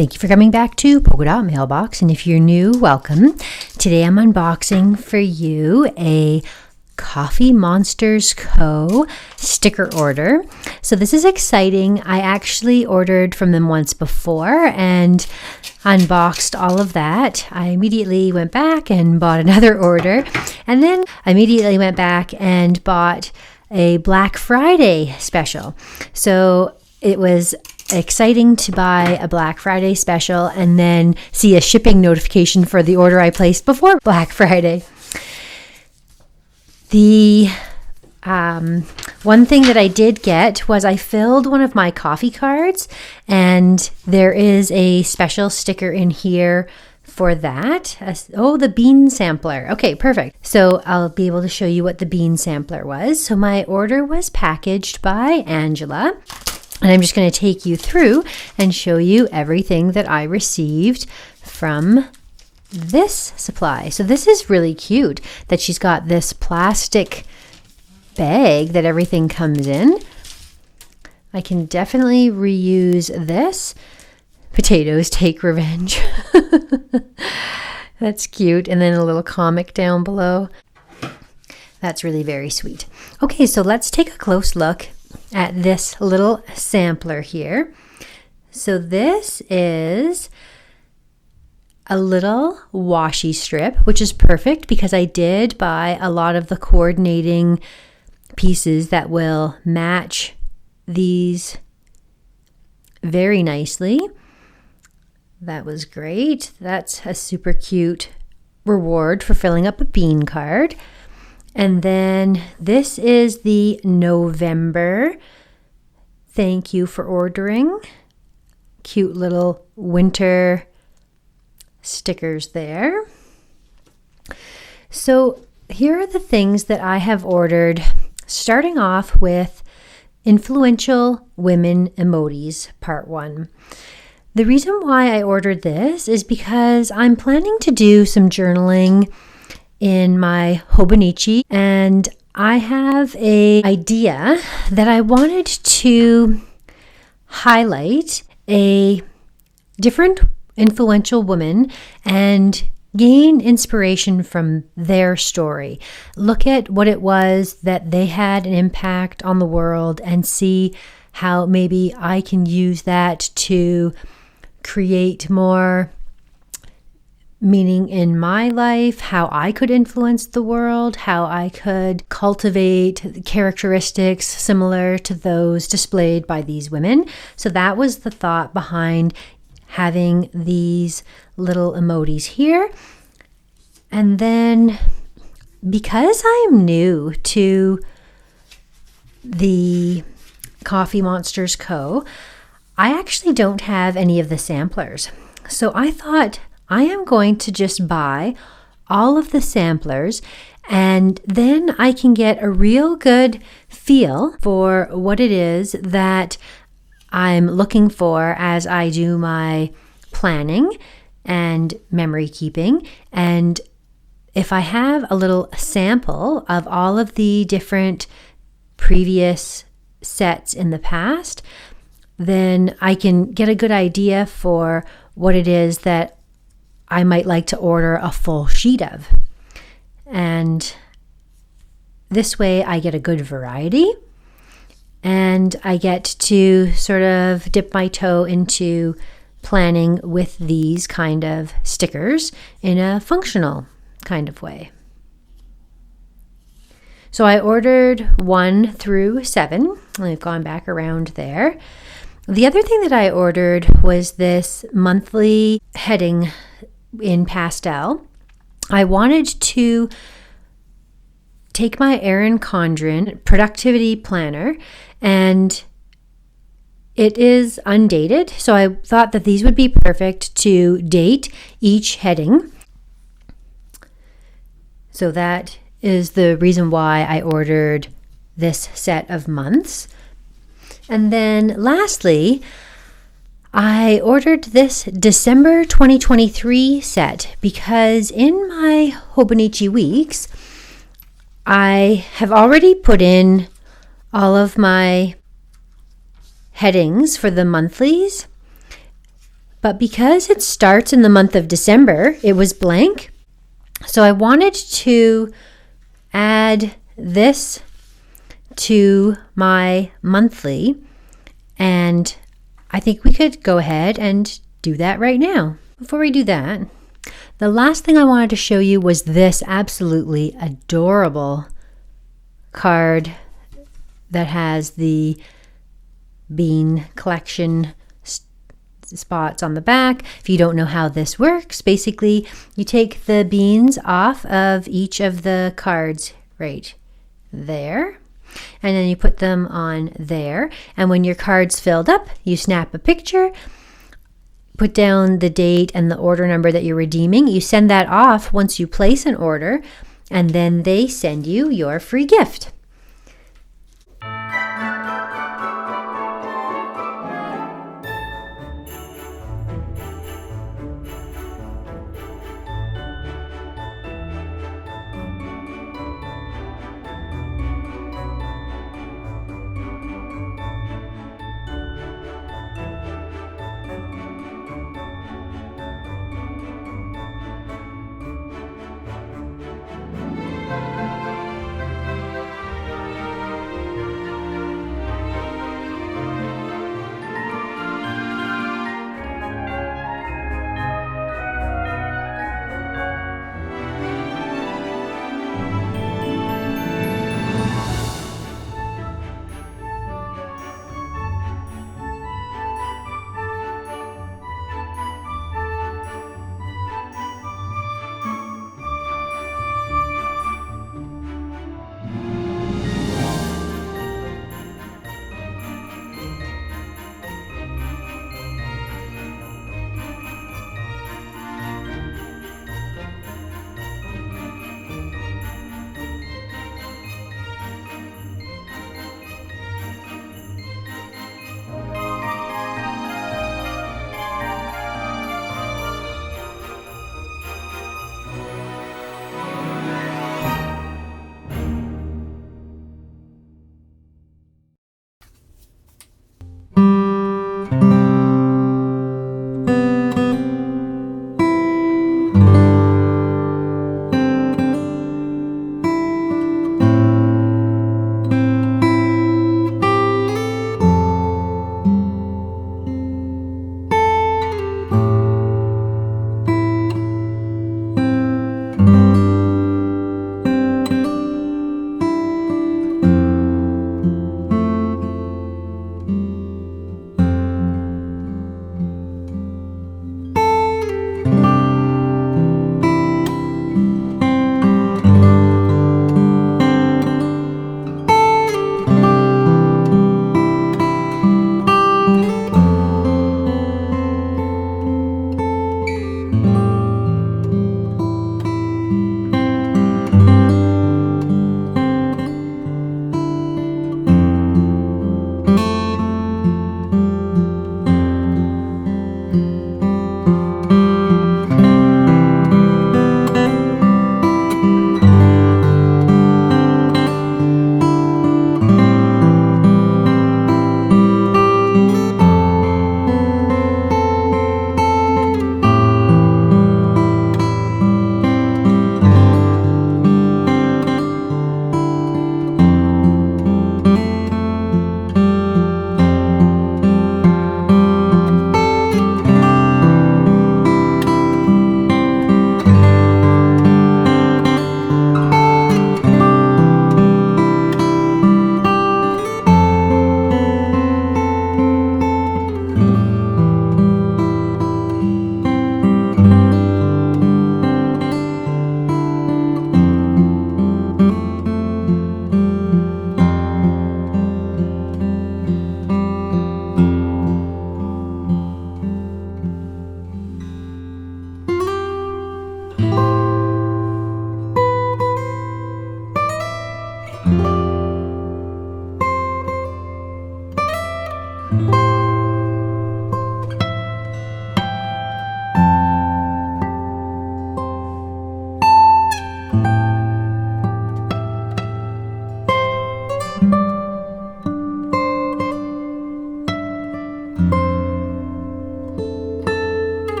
Thank you for coming back to Polka Dot Mailbox, and if you're new, welcome. Today I'm unboxing for you a Thecoffeemonsterzco sticker order. So this is exciting. I actually ordered from them once before and unboxed all of that. I immediately went back and bought another order, and then I immediately went back and bought a Black Friday special. So it was exciting to buy a Black Friday special and then see a shipping notification for the order I placed before Black Friday. The one thing that I did get was I filled one of my coffee cards, and there is a special sticker in here for that. Oh, the bean sampler. Okay, perfect. So I'll be able to show you what the bean sampler was. So my order was packaged by Angela. And I'm just going to take you through and show you everything that I received from this supply. So this is really cute that she's got this plastic bag that everything comes in. I can definitely reuse this. Potatoes take revenge. That's cute. And then a little comic down below. That's really very sweet. Okay, so let's take a close look at this little sampler here. So this is a little washi strip, which is perfect because I did buy a lot of the coordinating pieces that will match these very nicely. That was great. That's a super cute reward for filling up a bean card. And then this is the November. Thank you for ordering. Cute little winter stickers there. So here are the things that I have ordered, starting off with Influential Women Emojis, Part 1. The reason why I ordered this is because I'm planning to do some journaling in my Hobonichi, and I have an idea that I wanted to highlight a different influential woman and gain inspiration from their story. Look at what it was that they had an impact on the world and see how maybe I can use that to create more meaning in my life, how I could influence the world, how I could cultivate characteristics similar to those displayed by these women. So that was the thought behind having these little emojis here. And then because I am new to the Thecoffeemonsterzco, I actually don't have any of the samplers. So I thought I am going to just buy all of the samplers, and then I can get a real good feel for what it is that I'm looking for as I do my planning and memory keeping. And if I have a little sample of all of the different previous sets in the past, then I can get a good idea for what it is that I might like to order a full sheet of. And this way I get a good variety, and I get to sort of dip my toe into planning with these kind of stickers in a functional kind of way. So I ordered 1 through 7. I've gone back around there. The other thing that I ordered was this monthly heading in pastel. I wanted to take my Erin Condren productivity planner, and it is undated, so I thought that these would be perfect to date each heading. So that is the reason why I ordered this set of months. And then lastly, I ordered this December 2023 set because in my Hobonichi weeks, I have already put in all of my headings for the monthlies, But because it starts in the month of December, it was blank. So I wanted to add this to my monthly, and I think we could go ahead and do that right now. Before we do that, the last thing I wanted to show you was this absolutely adorable card that has the bean collection spots on the back. If you don't know how this works, basically you take the beans off of each of the cards right there, and then you put them on there, and when your card's filled up, you snap a picture, put down the date and the order number that you're redeeming. You send that off once you place an order, and then they send you your free gift.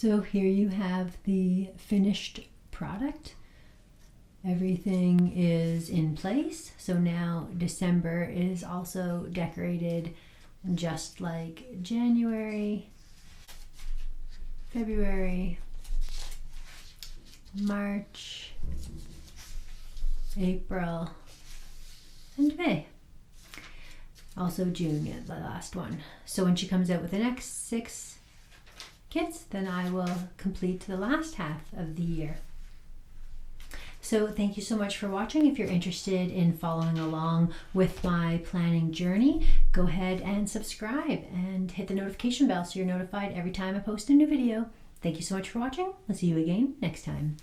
So here you have the finished product. Everything is in place. So now December is also decorated just like January, February, March, April, and May. Also June, yeah, the last one. So when she comes out with the next 6 kits, then I will complete the last half of the year. So thank you so much for watching. If you're interested in following along with my planning journey, go ahead and subscribe and hit the notification bell so you're notified every time I post a new video. Thank you so much for watching. I'll see you again next time.